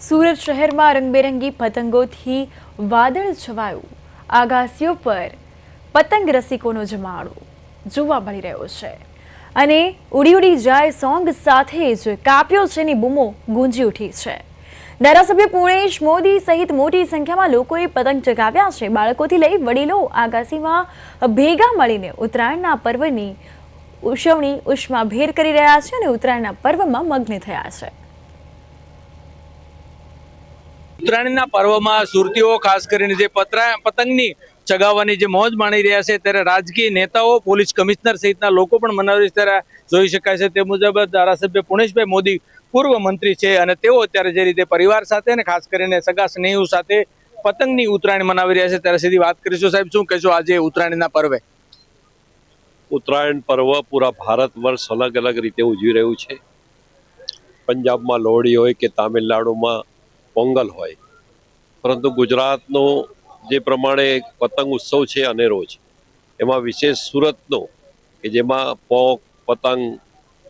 સુરત શહેરમાં રંગબેરંગી પતંગોથી વાદળ છવાયું। આકાશીઓ પર પતંગ રસિકોનો જમાવડો જોવા મળી રહ્યો છે અને ઉડી ઉડી જાય સોંગ સાથે જ કાપ્યો છેની બૂમો ગુંજી ઉઠી છે। ધારાસભ્ય પૂર્ણેશ મોદી સહિત મોટી સંખ્યામાં લોકોએ પતંગ ચગાવ્યા છે। બાળકોથી લઈ વડીલો આકાશીમાં ભેગા મળીને ઉત્તરાયણના પર્વની ઉજવણી ઉષ્માભેર કરી રહ્યા છે અને ઉત્તરાયણના પર્વમાં મગ્ન થયા છે। ઉત્તરાયણના પર્વમાં સુરતીઓ ખાસ કરીને જે પતંગની ચગાવવાની જે મોજ માણી રહ્યા છે, ત્યારે રાજકીય નેતાઓ, પોલીસ કમિશનર સહિતના લોકો પણ મનાવી ત્યારે જોઈ શકાય છે। તે મુજબ ધારાસભ્ય પૂર્ણેશભાઈ મોદી પૂર્વ મંત્રી છે અને તેઓ અત્યારે જે રીતે પરિવાર સાથે અને ખાસ કરીને સગા સ્નેહીઓ સાથે પતંગની ઉત્તરાયણ મનાવી રહ્યા છે, ત્યારે સીધી વાત કરીશું। સાહેબ, શું કહેશો આજે ઉત્તરાયણના પર્વે? ઉત્તરાયણ પર્વ પૂરા ભારત વર્ષ અલગ અલગ રીતે ઉજવી રહ્યું છે। પંજાબમાં લોહડી હોય કે તામિલનાડુમાં પોંગલ હોય, પરંતુ ગુજરાતનો જે પ્રમાણે પતંગ ઉત્સવ છે અનેરો છે। એમાં વિશેષ સુરતનો કે જેમાં પોક, પતંગ,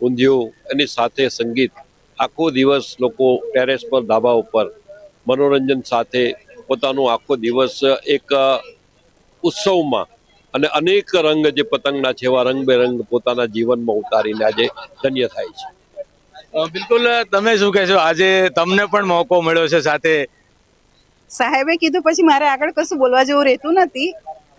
ઊંધિયું એની સાથે સંગીત, આખો દિવસ લોકો ટેરેસ પર, ધાબા ઉપર મનોરંજન સાથે પોતાનું આખો દિવસ એક ઉત્સવમાં અને અનેક રંગ જે પતંગના છે એવા રંગબેરંગ પોતાના જીવનમાં ઉતારીને આજે ધન્ય થાય છે। બિલકુલ, તમે શું કહેશો? આજે તમને પણ મોકો મળ્યો છે સાથે સાહેબે કીધું પછી મારે આગળ કશું બોલવા જેવું રહેતું નથી,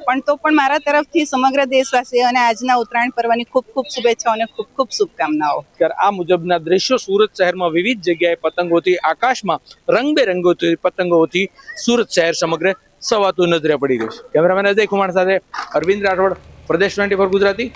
પણ તો પણ મારા તરફથી સમગ્ર દેશવાસીઓને આજના ઉત્તરાયણ પર્વની ખૂબ ખૂબ શુભેચ્છાઓ અને ખૂબ ખૂબ શુભકામનાઓ। આ મુજબના દ્રશ્યો સુરત શહેરમાં વિવિધ જગ્યાએ પતંગોથી, આકાશમાં રંગબેરંગોથી પતંગોથી સુરત શહેર સમગ્ર સવાતું નજરે પડી રહ્યું છે। કેમેરામેન અજય કુમાર સાથે અરવિંદ રાઠોડ, પ્રદેશ 24 ગુજરાતી।